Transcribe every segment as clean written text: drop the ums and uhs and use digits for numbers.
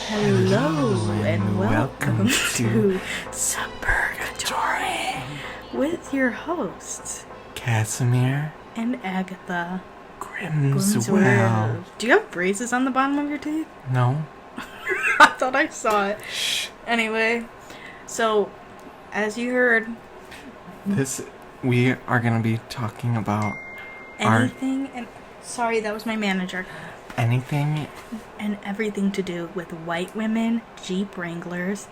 Hello and welcome to Suburgatory with your hosts Casimir and Agatha Grimswell. Do you have braces on the bottom of your teeth? No. I thought I saw it. Shh. Anyway, so as you heard, we are going to be talking about anything and sorry, that was my manager. Anything and everything to do with white women, Jeep Wranglers,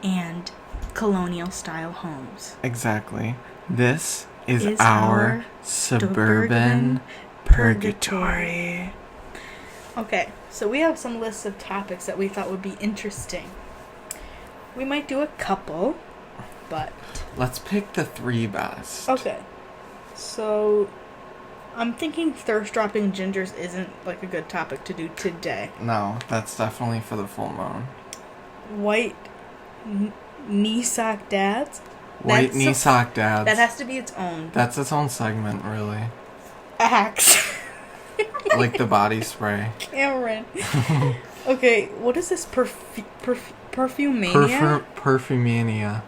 and colonial style homes. Exactly. This is our suburban purgatory. Okay, so we have some lists of topics that we thought would be interesting. We might do a couple, but let's pick the 3 best. Okay. So I'm thinking thirst-dropping gingers isn't like a good topic to do today. No, that's definitely for the full moon. White knee sock dads. White knee sock dads. That has to be its own. That's its own segment, really. Axe. Like the body spray. Cameron. Okay, what is this perfumania? Perfumania.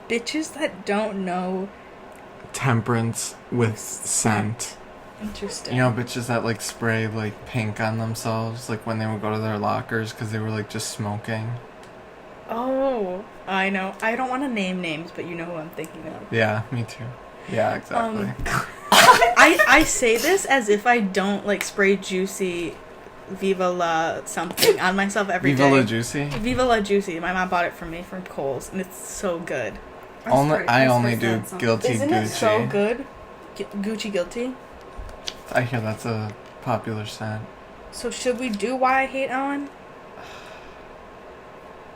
Bitches that don't know temperance with scent. Interesting. You know, bitches that like spray like pink on themselves, like when they would go to their lockers because they were like just smoking. Oh, I know. I don't want to name names, but you know who I'm thinking of. Yeah, me too. Yeah, exactly. I say this as if I don't like spray Juicy Viva La something on myself every day. Viva La Juicy? Viva La Juicy. My mom bought it for me from Kohl's, and it's so good. I only do Guilty Isn't Gucci. It so good? Gucci Guilty? I hear that's a popular scent. So should we do Why I Hate Ellen?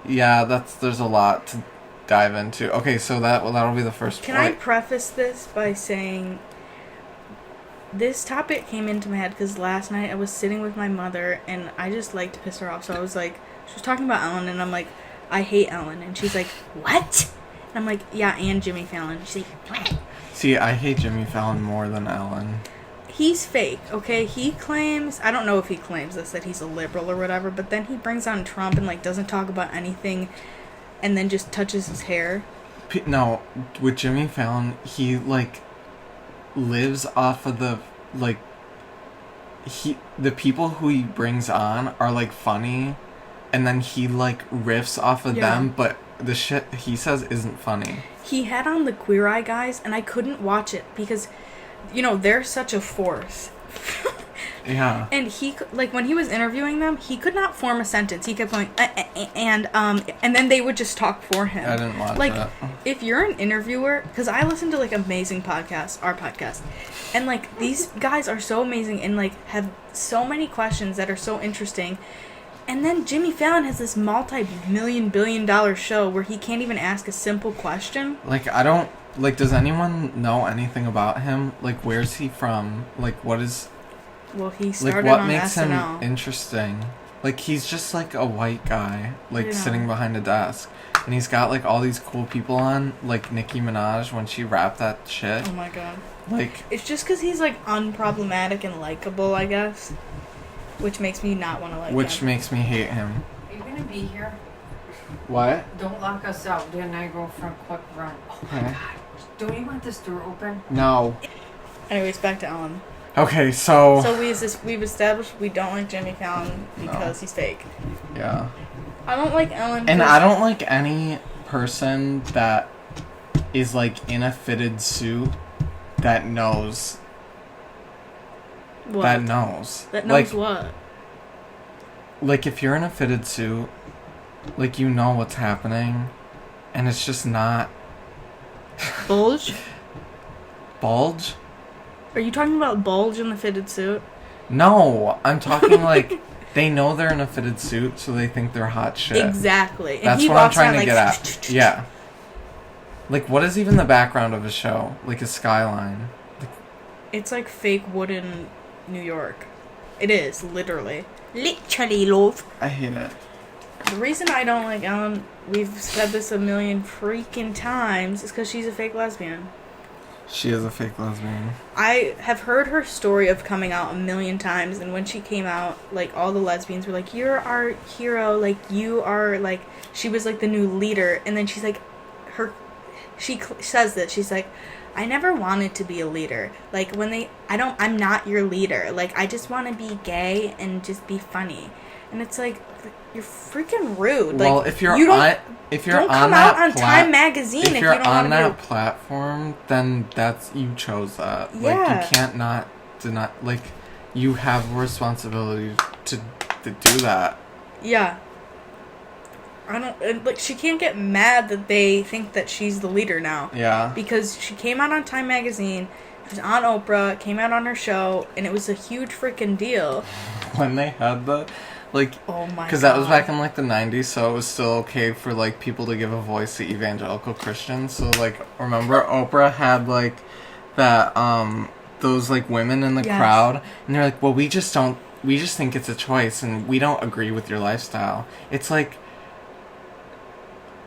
Yeah, there's a lot to dive into. Okay, so that'll be the first Can I preface this by saying this topic came into my head because last night I was sitting with my mother and I just like to piss her off. So I was like, she was talking about Ellen and I'm like, I hate Ellen. And she's like, what? And I'm like, yeah, and Jimmy Fallon. She's like, what? See, I hate Jimmy Fallon more than Ellen. He's fake, okay? He claims, I don't know if he claims this, that he's a liberal or whatever, but then he brings on Trump and, like, doesn't talk about anything and then just touches his hair. No, with Jimmy Fallon, he, like, lives off of the, like, the people who he brings on are, like, funny, and then he, like, riffs off of them, but the shit he says isn't funny. He had on the Queer Eye guys, and I couldn't watch it because, you know, they're such a force. Yeah. And he, like, when he was interviewing them, he could not form a sentence. He kept going, and then they would just talk for him. I didn't watch like, that. If you're an interviewer, because I listen to, like, amazing podcasts, our podcast, and, like, these guys are so amazing and, like, have so many questions that are so interesting. And then Jimmy Fallon has this multi-billion show where he can't even ask a simple question. Like, does anyone know anything about him? Like, where's he from? Like, what is... Well, he started like, what on makes SNL. him interesting? Like, he's just, like, a white guy, like, sitting behind a desk. And he's got, like, all these cool people on, like Nicki Minaj when she rapped that shit. Oh, my God. Like... It's just because he's, like, unproblematic and likable, I guess. Which makes me not want to like him. Which makes me hate him. Are you going to be here? What? Don't lock us out. Then I go for a quick run. Oh, my God. Don't you want this door open? No. Anyways, back to Ellen. Okay, so... So we've established we don't like Jimmy Fallon because he's fake. Yeah. I don't like Ellen. And I don't like any person that is, like, in a fitted suit that knows... What? That knows. That knows what? Like, if you're in a fitted suit, like, you know what's happening, and it's just not... Bulge? Bulge? Are you talking about bulge in the fitted suit? No, I'm talking, like, they know they're in a fitted suit, so they think they're hot shit. Exactly. That's what I'm trying to get at. Yeah. Like, what is even the background of a show? Like, a skyline? It's like fake wooden New York. It is, literally. Literally, love. I hate it. The reason I don't like Ellen, we've said this a million freaking times, is because she's a fake lesbian. She is a fake lesbian. I have heard her story of coming out a million times, and when she came out, like, all the lesbians were like, you're our hero, like, you are, like, she was, like, the new leader, and then she's like, she says that, she's like, I never wanted to be a leader, like, I'm not your leader, like, I just want to be gay and just be funny, and it's like, you're freaking rude. Well, like, if you're don't come out on Time Magazine if you don't want to on that platform, then you chose that. Yeah. Like, you can't not deny. Like, you have a responsibility to do that. Yeah. Like, she can't get mad that they think that she's the leader now. Yeah. Because she came out on Time Magazine, she was on Oprah, came out on her show, and it was a huge freaking deal. When they had like, oh my god. Because that was back in, like, the 90s, so it was still okay for, like, people to give a voice to evangelical Christians. So, like, remember Oprah had, like, that, those, like, women in the crowd, and they're like, well, we just think it's a choice, and we don't agree with your lifestyle. It's like,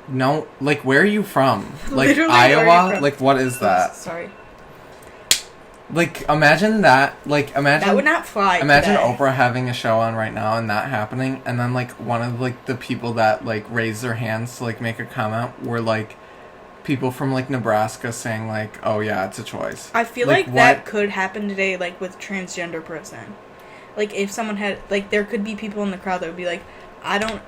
no, like, where are you from? Like, Literally, Iowa? Like, what is that? Sorry. Like, imagine that. Like, imagine... That would not fly Imagine today. Oprah having a show on right now and that happening, and then, like, one of, like, the people that, like, raised their hands to, like, make a comment were, like, people from, like, Nebraska saying, like, oh, yeah, it's a choice. I feel like that could happen today, like, with transgender person. Like, if someone had... Like, there could be people in the crowd that would be like, I don't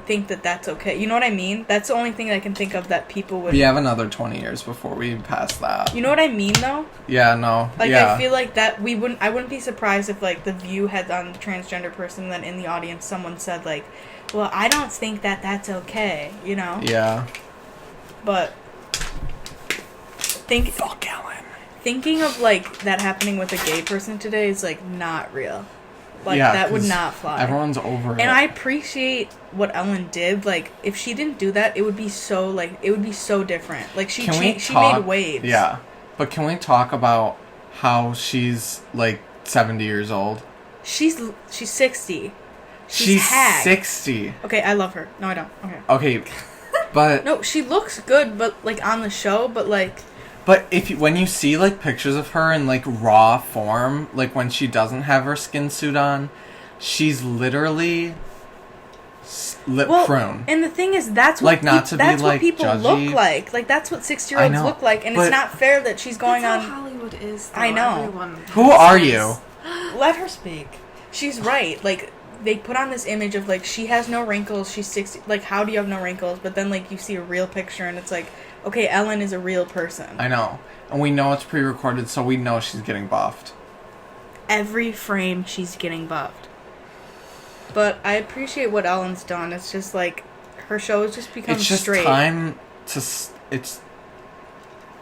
think that that's okay. You know what I mean? That's the only thing I can think of that people would... We have another 20 years before we pass that. You know what I mean, though? Yeah, no. Like, yeah. I feel like that I wouldn't be surprised if, like, The View had on the transgender person, and then in the audience someone said, like, well, I don't think that that's okay, you know? Yeah. But... Thinking of, like, that happening with a gay person today is, like, not real. Like, yeah, that would not fly. Everyone's over it. And I appreciate what Ellen did. Like, if she didn't do that, it would be so different. Like, she made waves. Yeah. But can we talk about how she's, like, 70 years old? She's 60. She's hag. 60. Okay, I love her. No, I don't. Okay, but... No, she looks good, but, like, on the show, but, like... But when you see, like, pictures of her in, like, raw form, like, when she doesn't have her skin suit on, she's literally prune. And the thing is, that's what, like, not to that's be, what like, people judgy. look like. Like, that's what 60-year-olds look like, and it's not fair that she's going that's on... how Hollywood is, though. I know. Who are you? Let her speak. She's right. Like, they put on this image of, like, she has no wrinkles, she's 60... Like, how do you have no wrinkles? But then, like, you see a real picture, and it's like... Okay, Ellen is a real person. I know. And we know it's pre-recorded, so we know she's getting buffed. Every frame, she's getting buffed. But I appreciate what Ellen's done. It's just, like, her show has just become straight. It's just time to...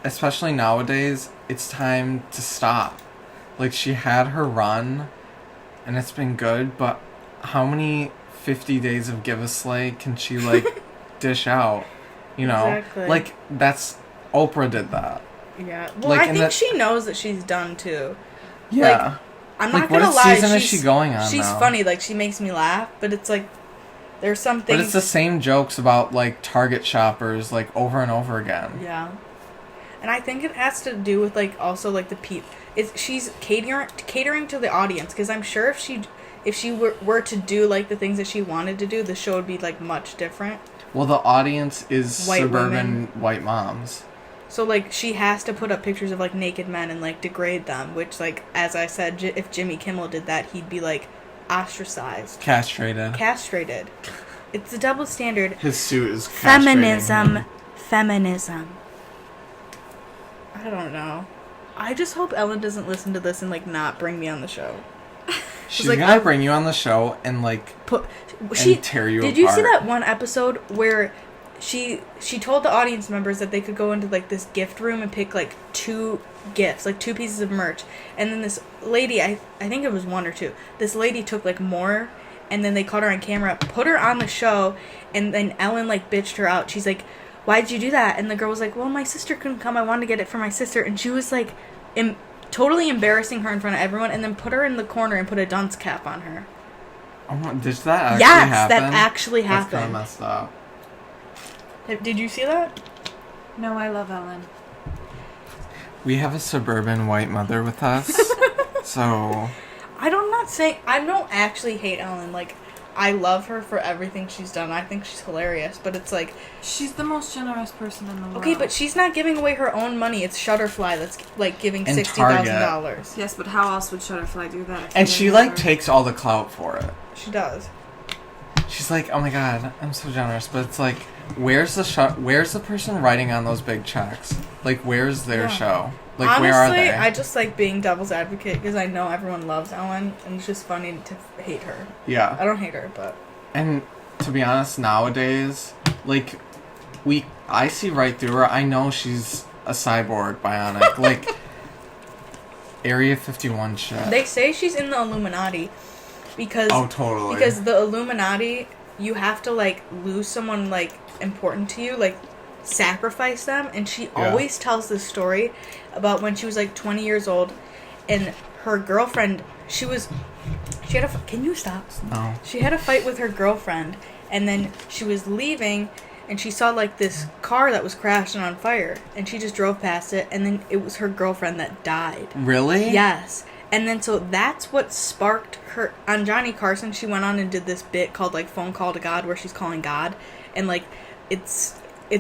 Especially nowadays, it's time to stop. Like, she had her run, and it's been good, but how many 50 days of Give a Slay can she, like, dish out? You know? Exactly. Like, Oprah did that. Yeah. Well, like, I think she knows that she's done, too. Yeah. Like, I'm not gonna lie. What season is she going on She's now? funny. Like, she makes me laugh, but it's like... There's some things... But it's the same jokes about, like, Target shoppers, like, over and over again. Yeah. And I think it has to do with, like, also, like, she's catering to the audience, because I'm sure if she were to do, like, the things that she wanted to do, the show would be, like, much different. Well, the audience is White suburban women. white moms. So, like, she has to put up pictures of, like, naked men and, like, degrade them, which, like, as I said, if Jimmy Kimmel did that, he'd be, like, ostracized. Castrated. It's a double standard. His suit is castrating. Feminism. I don't know. I just hope Ellen doesn't listen to this and, like, not bring me on the show. She's like, gonna bring you on the show and, like, tear you apart. Did you see that one episode where she told the audience members that they could go into, like, this gift room and pick, like, 2 gifts, like, 2 pieces of merch, and then this lady, I think it was 1 or 2, this lady took, like, more, and then they caught her on camera, put her on the show, and then Ellen, like, bitched her out. She's like, why'd you do that? And the girl was like, well, my sister couldn't come, I wanted to get it for my sister, and she was, like, totally embarrassing her in front of everyone, and then put her in the corner and put a dunce cap on her. Oh, did that actually happen? Yes, that actually happened. That's kind of messed up. Did you see that? No, I love Ellen. We have a suburban white mother with us, so... I don't actually hate Ellen. Like, I love her for everything she's done. I think she's hilarious, but it's like... She's the most generous person in the world. Okay, but she's not giving away her own money. It's Shutterfly that's, like, giving And $60,000. Yes, but how else would Shutterfly do that? And she, like, takes all the clout for it. She does. She's like, oh my god, I'm so generous. But it's like, where's the person writing on those big checks? Like, where's their show? Like, honestly, where are they? I just like being devil's advocate because I know everyone loves Ellen, and it's just funny to hate her. Yeah. I don't hate her, but... And to be honest, nowadays, like, I see right through her. I know she's a cyborg, bionic. Like, Area 51 shit. They say she's in the Illuminati because... Oh, totally. Because the Illuminati, you have to, like, lose someone, like, important to you, like, sacrifice them, and she always tells this story about when she was, like, 20 years old, and her girlfriend, can you stop? No. She had a fight with her girlfriend, and then she was leaving, and she saw, like, this car that was crashed and on fire, and she just drove past it, and then it was her girlfriend that died. Really? Yes. And then, so that's what sparked her... On Johnny Carson, she went on and did this bit called, like, Phone Call to God, where she's calling God, and, like, it's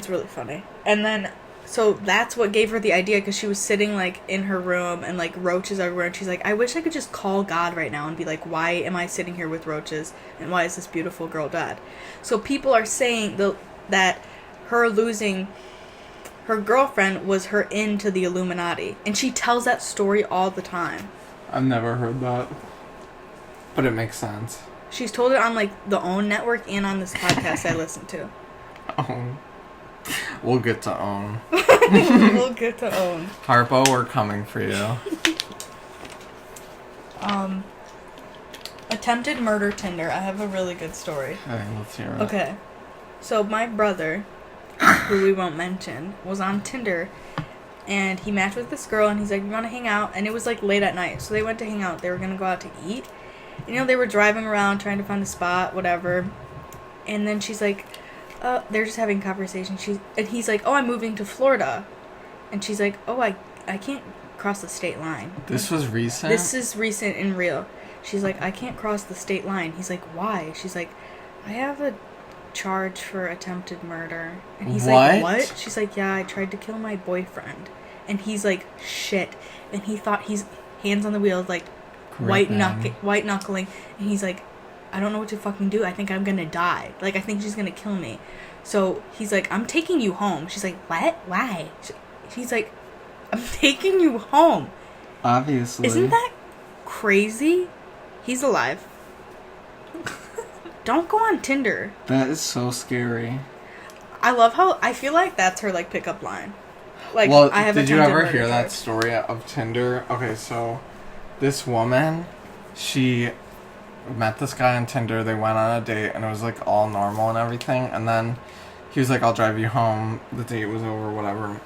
really funny. And then, so that's what gave her the idea, because she was sitting, like, in her room, and, like, roaches everywhere, and she's like, I wish I could just call God right now and be like, why am I sitting here with roaches, and why is this beautiful girl dead? So people are saying that her losing her girlfriend was her into the Illuminati, and she tells that story all the time. I've never heard that, but it makes sense. She's told it on, like, the OWN network and on this podcast I listen to. OWN. We'll get to OWN. We'll get to OWN. Harpo, we're coming for you. Attempted murder Tinder. I have a really good story. Okay, let's hear it. Okay. So my brother, who we won't mention, was on Tinder, and he matched with this girl, and he's like, you want to hang out? And it was, like, late at night, so they went to hang out. They were going to go out to eat. You know, they were driving around trying to find a spot, whatever. And then she's like, they're just having a conversation. And he's like, oh, I'm moving to Florida. And she's like, oh, I can't cross the state line. This was recent? This is recent and real. She's like, I can't cross the state line. He's like, why? She's like, I have a charge for attempted murder. And he's like, what? She's like, yeah, I tried to kill my boyfriend. And he's like, shit. And he thought, he's hands on the wheel, like, white knuckling. And he's like, I don't know what to fucking do. I think I'm gonna die. Like, I think she's gonna kill me. So he's like, I'm taking you home. She's like, what? Why? He's like, I'm taking you home. Obviously. Isn't that crazy? He's alive. Don't go on Tinder. That is so scary. I love how, I feel like that's her, like, pickup line. Like, well, I have did you ever hear charge. that story of Tinder? Okay, so this woman, she met this guy on Tinder. They went on a date, and it was, like, all normal and everything. And then he was like, I'll drive you home. The date was over, whatever.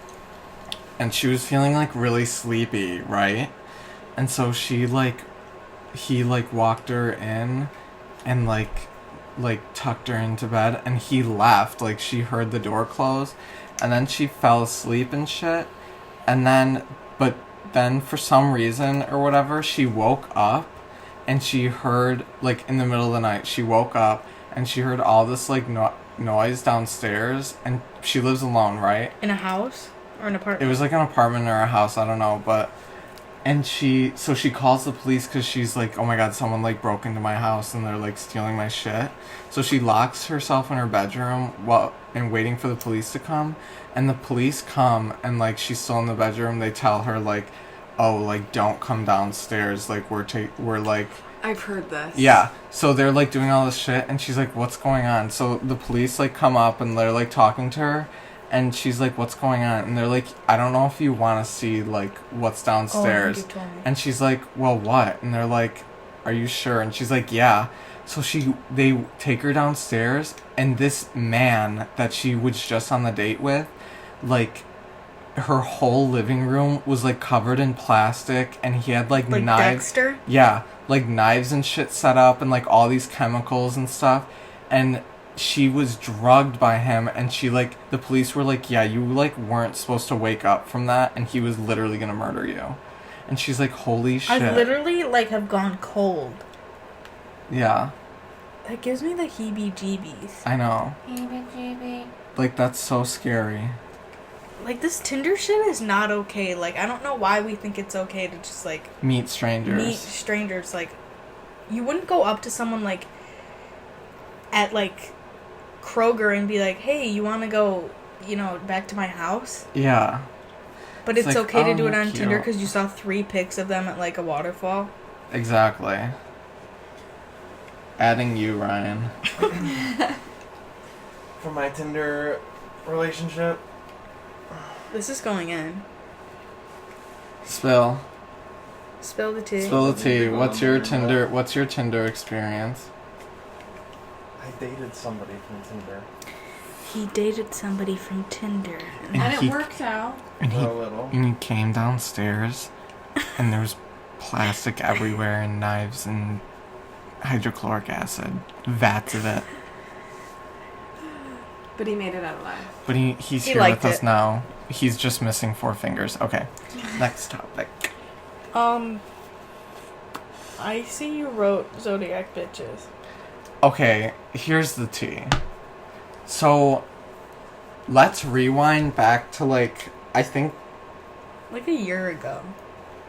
And she was feeling, like, really sleepy, right? And so he, walked her in and, like, tucked her into bed. And he left. Like, she heard the door close. And then she fell asleep and shit. And then, but then for some reason or whatever, she woke up. And she heard, like, in the middle of the night, she woke up and she heard all this, like, noise downstairs. And she lives alone, right? In a house? Or an apartment? It was, like, an apartment or a house, I don't know, but... And she calls the police because she's like, oh my god, someone, like, broke into my house and they're, like, stealing my shit. So she locks herself in her bedroom and waiting for the police to come. And the police come and, like, she's still in the bedroom. They tell her, like, oh, like, don't come downstairs, like, we're like... I've heard this. Yeah, so they're, like, doing all this shit, and she's like, what's going on? So the police, like, come up, and they're, like, talking to her, and she's like, what's going on? And they're like, I don't know if you want to see, like, what's downstairs. Oh, you told me. And she's like, well, what? And they're like, are you sure? And she's like, yeah. So they take her downstairs, and this man that she was just on the date with, like... her whole living room was, like, covered in plastic, and he had, like knives. Dexter? Yeah, like, knives and shit set up, and, like, all these chemicals and stuff. And she was drugged by him, and she, like, the police were like, yeah, you, like, weren't supposed to wake up from that, and he was literally gonna murder you. And she's like, holy shit. I literally, like, have gone cold. Yeah. That gives me the heebie-jeebies. I know. Heebie-jeebie. Like, that's so scary. Like, this Tinder shit is not okay. Like, I don't know why we think it's okay to just, like... Meet strangers. Like, you wouldn't go up to someone, like, at, like, Kroger and be like, hey, you want to go, you know, back to my house? Yeah. But it's like, okay to do it you're on cute. Tinder because you saw 3 pics of them at, like, a waterfall? Exactly. Adding you, Ryan. For my Tinder relationship, This is going in. Spill Spill the tea. the tea. What's your Tinder experience? I dated somebody from Tinder He dated somebody from Tinder. And he- it worked out. And for a little. he came downstairs, and there was plastic everywhere, and knives, and hydrochloric acid. Vats of it. But he made it out alive. But he's He here liked with us it. now. He's just missing 4 fingers. Okay. Next topic. I see you wrote Zodiac bitches. Okay, here's the tea. So, let's rewind back to, like, I think Like a year ago.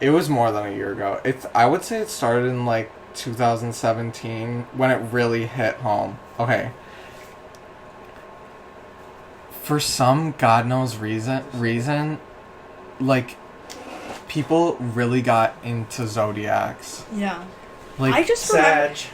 it was more than a year ago. I would say it started in, like, 2017 when it really hit home. Okay. For some God knows reason, like, people really got into zodiacs. Yeah. Like, I just remember Sag.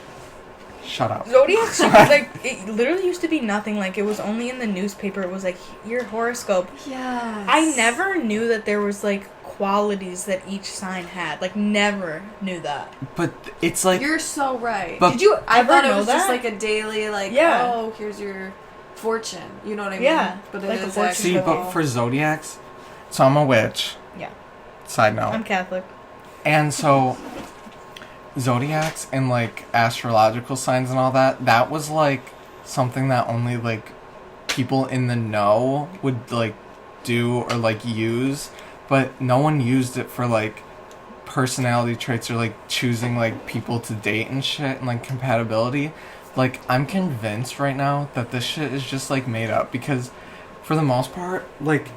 shut up. Zodiacs, like, it literally used to be nothing. Like, it was only in the newspaper. It was like, your horoscope. Yes. I never knew that there was, like, qualities that each sign had. Like, never knew that. But it's like, You're so right. But- Did you? I Ever thought it know was just that? like a daily, like, Yeah. oh, here's your fortune. You know what I mean? Yeah, But it like a is fortune actually. see, but for zodiacs, so I'm a witch. Yeah. Side note. I'm Catholic. And so, zodiacs and, like, astrological signs and all that was, like, something that only, like, people in the know would, like, do or, like, use. But no one used it for, like, personality traits or, like, choosing, like, people to date and shit and, like, compatibility. Like, I'm convinced right now that this shit is just, like, made up. Because, for the most part, like,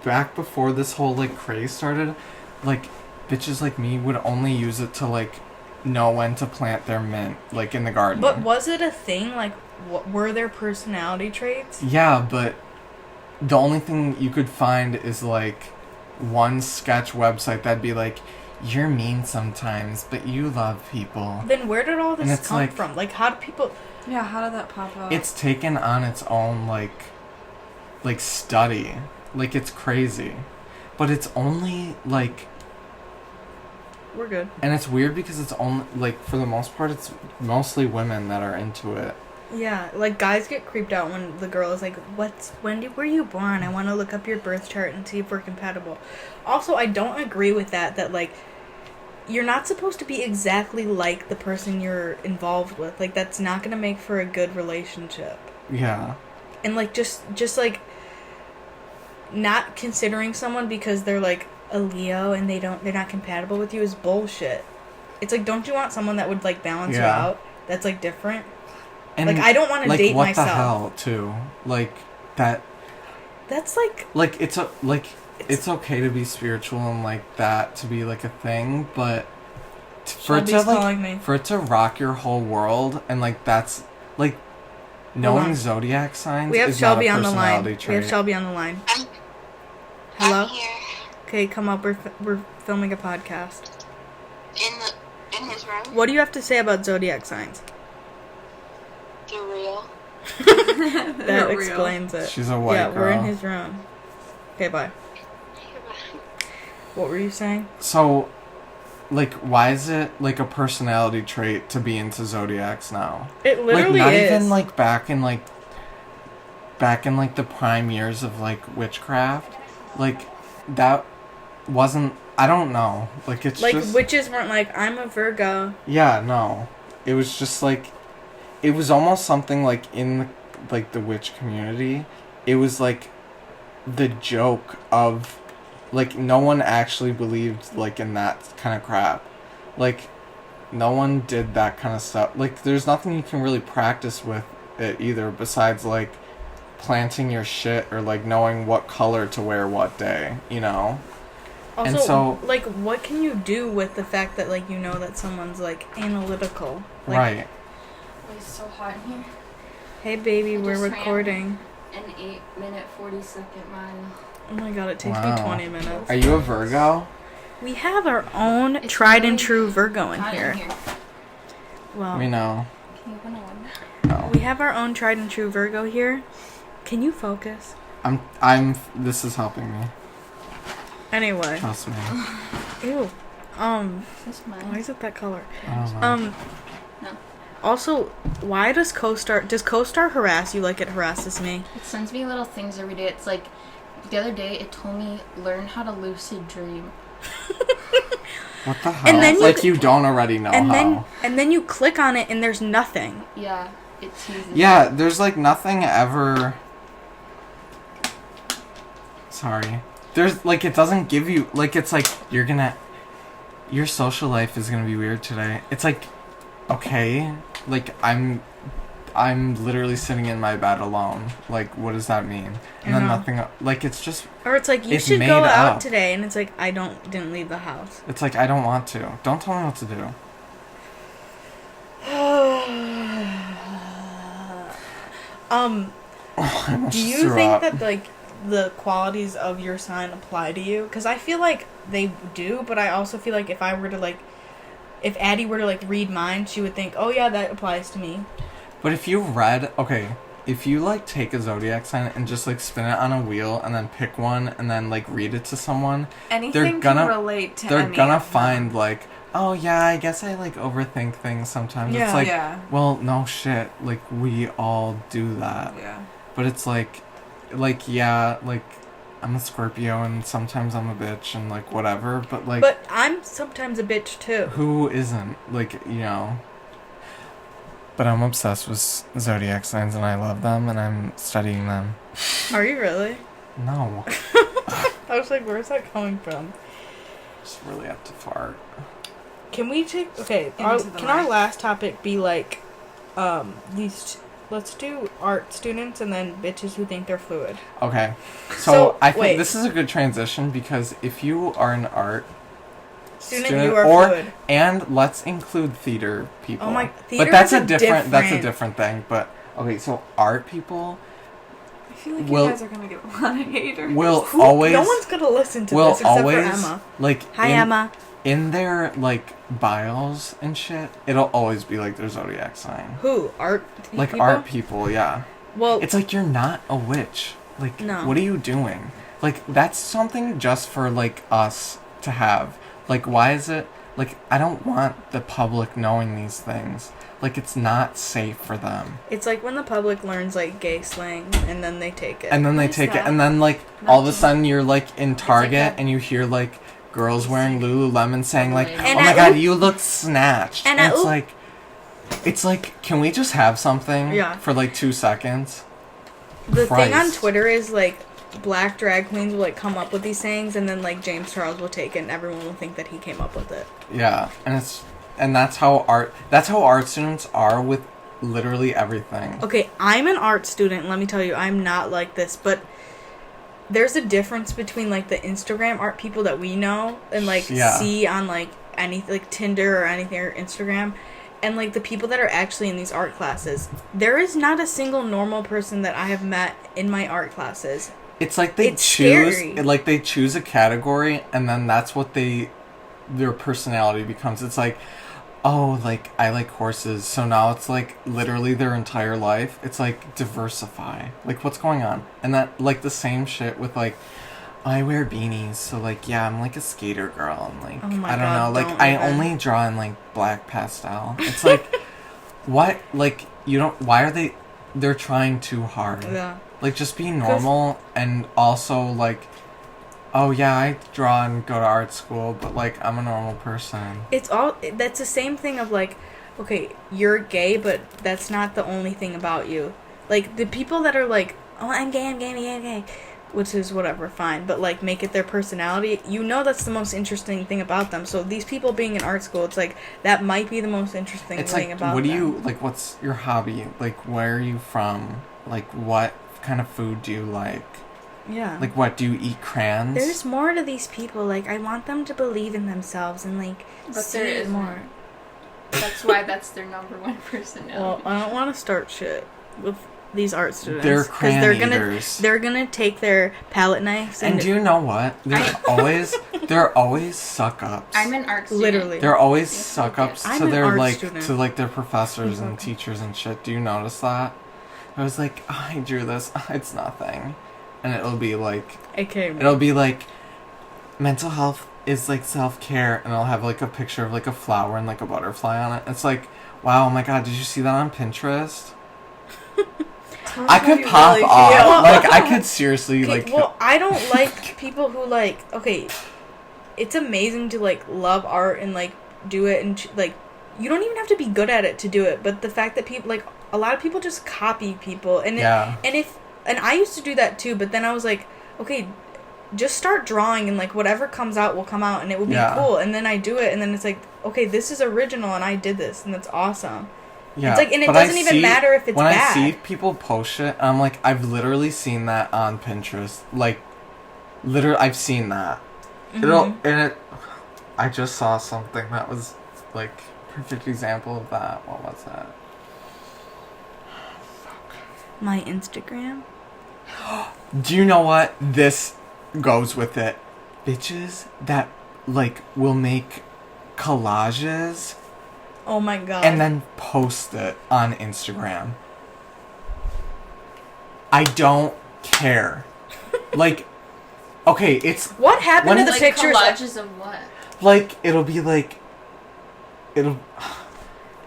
back before this whole, like, craze started, like, bitches like me would only use it to, like, know when to plant their mint, like, in the garden. But was it a thing? Like, were there personality traits? Yeah, but the only thing you could find is, like, one sketch website that'd be like, you're mean sometimes, but you love people. Then where did all And this it's come like- from? Like, how do people... Yeah, how did that pop up? It's taken on its own, like, study. Like, it's crazy. But it's only, like... We're good. And it's weird because it's only, like, for the most part, it's mostly women that are into it. Yeah, like, guys get creeped out when the girl is like, when were you born? I want to look up your birth chart and see if we're compatible. Also, I don't agree with that, like, you're not supposed to be exactly like the person you're involved with. Like, that's not going to make for a good relationship. Yeah. And, like, just like, not considering someone because they're, like, a Leo and they're not compatible with you is bullshit. It's like, don't you want someone that would, like, balance you Yeah. out? That's, like, different? And, Like, I don't want to like, date what myself. the hell, too? Like, that... That's, like... Like, it's okay to be spiritual and, like, that to be, like, a thing, but for it to, Shelby's like, calling me. for it to rock your whole world, and, like, that's, like, knowing on. zodiac signs We have is Shelby not a on the line. personality We have trait. Shelby on the line. I'm Hello? here Okay, come up. We're filming a podcast. in his room. What do you have to say about zodiac signs? They're real. That They're real. explains it. She's a white yeah, we're in girl. his room. Okay, bye. What were you saying? So, like, why is it, like, a personality trait to be into zodiacs now? It literally like, not is. even, like, back in, like, the prime years of, like, witchcraft. Like, that wasn't... I don't know. Like, it's like, just... witches weren't like, I'm a Virgo. Yeah, no. It was just, like... It was almost something, like, in like the witch community, it was like the joke of like no one actually believed like in that kind of crap. Like no one did that kind of stuff. Like there's nothing you can really practice with it either besides like planting your shit or like knowing what color to wear what day, you know? Also, and so, like, what can you do with the fact that, like, you know that someone's, like, analytical? Like, right. It's so hot in here. Hey, baby, I we're just ran recording. An 8-minute 40-second mile. Oh my god, it takes me 20 minutes. Are you a Virgo? We have our own It's tried and really true Virgo in Hot here. in here. Well, We know. Can you open a window? No. we have our own tried and true Virgo here. Can you focus? This is helping me. Anyway. Trust me. Ew. Is this mine? Why is it that color? I don't know. No. Also, why does CoStar harass you like it harasses me? It sends me little things every day. It's like, the other day it told me, learn how to lucid dream. What the hell? And then you don't already know how. And then you click on it and there's nothing. Yeah, it teases Yeah, there's like nothing ever. Sorry. There's like it doesn't give you like it's like your social life is gonna be weird today. It's like okay, like I'm literally sitting in my bed alone. Like what does that mean? And then nothing. Like it's just. Or it's like you it's should made go out up. today, and it's like I didn't leave the house. It's like I don't want to. Don't tell me what to do. Do you think that like the qualities of your sign apply to you? Because I feel like they do, but I also feel like if Addie were to like read mine, she would think, oh yeah, that applies to me. But if you like take a zodiac sign and just like spin it on a wheel and then pick one and then like read it to someone, Anything can relate to they're any gonna of them. find like, oh yeah, I guess I like overthink things sometimes. Yeah. It's like, Yeah. well, no shit, like we all do that. Yeah. But it's like yeah, like I'm a Scorpio and sometimes I'm a bitch and like whatever, but like. But I'm sometimes a bitch too. Who isn't? Like, you know. But I'm obsessed with zodiac signs and I love them and I'm studying them. Are you really? No. I was like, where's that coming from? Just really have to fart. Can we take can the our mic. last topic be like let's do art students and then bitches who think they're fluid. Okay. So, So I think wait. this is a good transition because if you are an art Student, you are fluid. and let's include theater people. Oh my, but theater that's is a different thing. But okay, so art people I feel like Will- you guys are gonna get a lot of haters. will Who, always no one's gonna listen to will this except always for Emma. like Hi, Emma. in their like bios and shit, it'll always be like their zodiac sign. Who? Art Like people? art people, yeah. Well, It's like you're not a witch. Like No. what are you doing? Like that's something just for like us to have. Like why is it like I don't want the public knowing these things. Like it's not safe for them. it's like when the public learns like gay slang and then they take it. And then they What is take it that? and then like Not all of a to- sudden you're like in Target that- and you hear like girls wearing Lululemon saying like, And "Oh my at- god, you look snatched." and And at- it's like can we just have something Yeah. for like 2 seconds? The thing on Christ. Twitter is like black drag queens will like come up with these sayings and then like James Charles will take it and everyone will think that he came up with it. Yeah, and that's how art students are with literally everything. Okay, I'm an art student. Let me tell you, I'm not like this, but there's a difference between like the Instagram art people that we know and like Yeah. see on like anything like Tinder or anything or Instagram, and like the people that are actually in these art classes. There is not a single normal person that I have met in my art classes. It's like they It's choose scary. like they choose a category and then that's what their personality becomes. It's like, oh, like I like horses, so now it's like literally their entire life. It's like diversify. Like what's going on? And that like the same shit with like I wear beanies, so like yeah, I'm like a skater girl and like Oh my I don't God, know, like don't I even. only draw in like black pastel. It's like what like you don't why are they're trying too hard. Yeah. Like, just be normal, and also, like, oh, yeah, I draw and go to art school, but, like, I'm a normal person. That's the same thing of like, okay, you're gay, but that's not the only thing about you. Like, the people that are like, oh, I'm gay, I'm gay, I'm gay, I'm gay, which is whatever, fine, but, like, make it their personality, you know that's the most interesting thing about them. So these people being in art school, it's like, that might be the most interesting thing about them. What do you, like, what's your hobby? Like, where are you from? Like, what kind of food do you like? Yeah. Like, what, do you eat crayons? There's more to these people. Like, I want them to believe in themselves and, like, But see there it isn't. more. That's why that's their number one personality. Well, I don't want to start shit with these art students. They're crayon they're eaters. They're gonna take their palette knives and do you know what? They're always suck-ups. I'm an art student. Literally. They're always Yes, suck-ups I'm to an their, art like, student. to, like, their professors and teachers and shit. Do you notice that? I was like, oh, I drew this. It's nothing. And it'll be like... It'll be like, mental health is, like, self-care, and I'll have, like, a picture of, like, a flower and, like, a butterfly on it. It's like, wow, oh my god, did you see that on Pinterest? I could pop really off. feel. Like, I could seriously, Okay, like... well, I don't like people who, like, okay, it's amazing to, like, love art and, like, do it and, like, you don't even have to be good at it to do it, but the fact that people, like, a lot of people just copy people, and and I used to do that too, but then I was like, okay, just start drawing and, like, whatever comes out will come out and it will be cool, and then I do it, and then it's like, okay, this is original and I did this and that's awesome. Yeah, it's like, and it but doesn't even matter if it's when bad. I see people post shit, I'm like, I've literally seen that on Pinterest. Like, literally, I've seen that. Mm-hmm. I just saw something that was, like, perfect example of that. What was that? My Instagram. Do you know what? This goes with it. Bitches that, like, will make collages... Oh my god. and then post it on Instagram. I don't care. Like, okay, it's... What happened to the like pictures? collages of what? Like, it'll be like... It'll...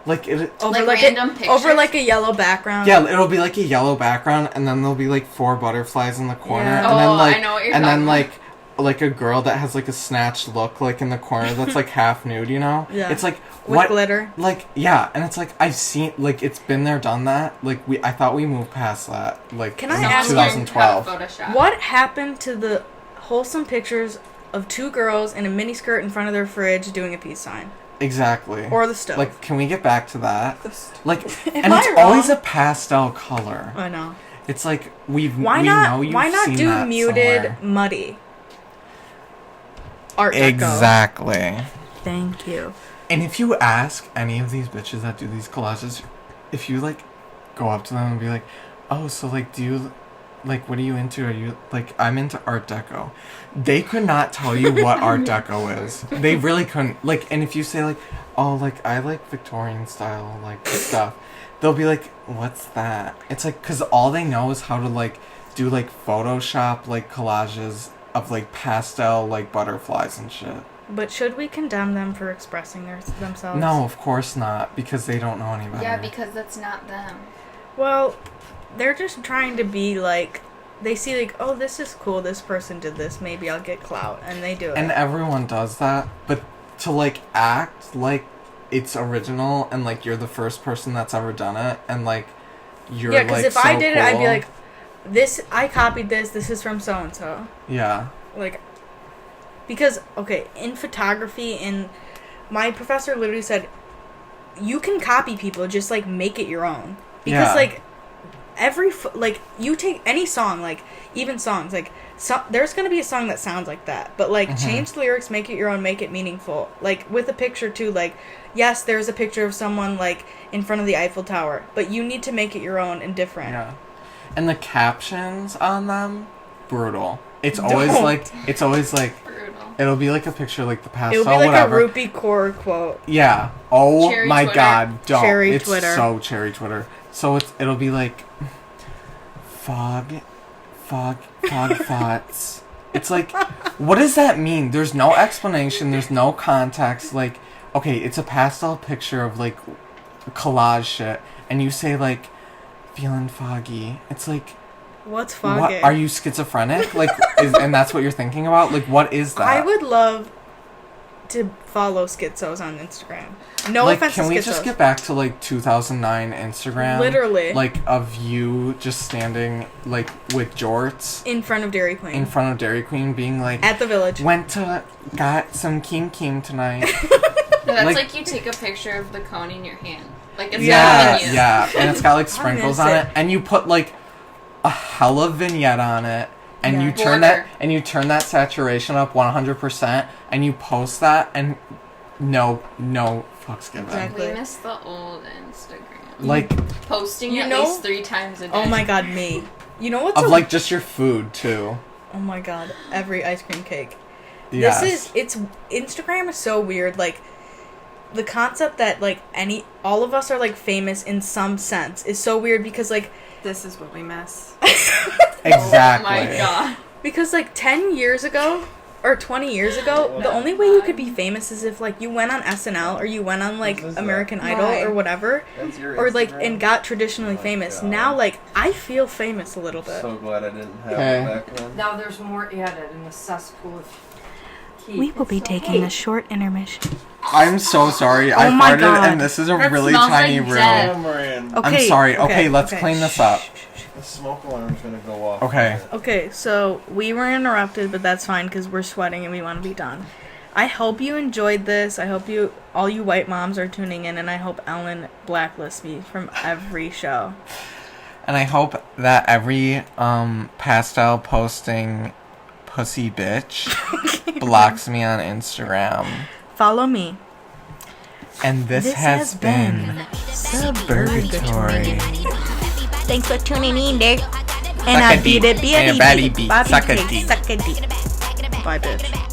Like, Over like like random a, pictures? over like a yellow background. yeah, it'll be like a yellow background, and then there'll be like 4 butterflies in the corner, Yeah. and then Oh, like... I know what you're and then talking like a girl that has like a snatched look like in the corner that's like half nude, you know? Yeah. It's like, With what... glitter. Like, yeah, and it's like, I've seen, like, it's been there, done that. Like, I thought we moved past that, like, Can I in ask you- 2012. Photoshop. What happened to the wholesome pictures of 2 girls in a miniskirt in front of their fridge doing a peace sign? Exactly. Or the stove. Like, can we get back to that? Like, Am and I it's wrong? always a pastel color. I know. It's like, Why we not? know you've Why not seen do that muted, somewhere. muddy art deco? Exactly. Thank you. And if you ask any of these bitches that do these collages, if you, like, go up to them and be like, oh, so, like, do you, like, what are you into? Are you, like, I'm into art deco. They could not tell you what art deco is. They really couldn't. Like, and if you say, like, oh, like, I like Victorian style, like, stuff, they'll be like, what's that? It's like, because all they know is how to, like, do, like, Photoshop, like, collages of, like, pastel, like, butterflies and shit. But should we condemn them for expressing themselves? No, of course not, because they don't know any better. Yeah, because that's not them. Well, they're just trying to be like, they see like, oh, this is cool, this person did this, maybe I'll get clout, and they do it. And everyone does that, but to, like, act like it's original and, like, you're the first person that's ever done it, and, like, you're, yeah, because like, if so I did it, I'd be cool. like, I copied this is from so-and-so. Yeah. Like, because, okay, in photography, my professor literally said, you can copy people, just, like, make it your own. Because, Yeah. like, like, you take any song, like, even songs, like, there's gonna be a song that sounds like that, but, like, change the lyrics, make it your own, make it meaningful. Like, with a picture, too, like, yes, there's a picture of someone, like, in front of the Eiffel Tower, but you need to make it your own and different. Yeah. And the captions on them, brutal. It's always like, Brutal. it'll be like a picture, like the pastel, It'll be like whatever. a Rupee Core quote. Yeah. Oh Cherry my Twitter. god, don't. Cherry it's Twitter. so cherry Twitter. So it'll be like, fog thoughts. It's like, what does that mean? There's no explanation, there's no context. Like, okay, it's a pastel picture of, like, collage shit, and you say, like, feeling foggy. It's like, What's foggy? what, are you schizophrenic? Like, and that's what you're thinking about? Like, what is that? I would love to follow Schizos on Instagram. No like, offense to Schizos. Can we just get back to, like, 2009 Instagram? Literally. Like, of you just standing, like, with jorts. In front of Dairy Queen. In front of Dairy Queen, being like... At the Village. Got some Kim tonight. No, that's like you take a picture of the cone in your hand. Like, it's yeah, menu. yeah. And it's got, like, sprinkles on it. And you put, like, a hella vignette on it. And you turn that saturation up 100%, and you post that, and no fucks given. Exactly. We miss the old Instagram. Like, posting at least 3 times a day. Oh my god, me. You know what's like just your food too. Oh my god, every ice cream cake. Yes. Instagram is so weird. Like, the concept that like all of us are like famous in some sense is so weird because like this is what we miss. Exactly. Oh my god. Because like 10 years ago or 20 years ago, the only way you could be famous is if like you went on SNL or you went on like American Idol or whatever, or like and got traditionally famous. God. Now like I feel famous a little bit. So glad I didn't have it back then. Now there's more added in the cesspool of heat. We will be taking a short intermission. I'm so sorry. I my farted God. and this is a That really smells tiny like room. death. Okay, I'm sorry. Okay, let's clean this up. The smoke alarm's gonna go off. Okay. Okay, so we were interrupted, but that's fine because we're sweating and we want to be done. I hope you enjoyed this. I hope all you white moms are tuning in, and I hope Ellen blacklists me from every show. And I hope that every pastel posting pussy bitch blocks me on Instagram. Follow me. And this has been Suburgatory. Thanks for tuning in there. Suck a dick. And a baddie beat. Suck a dick. Suck a dick. Bye, bitch.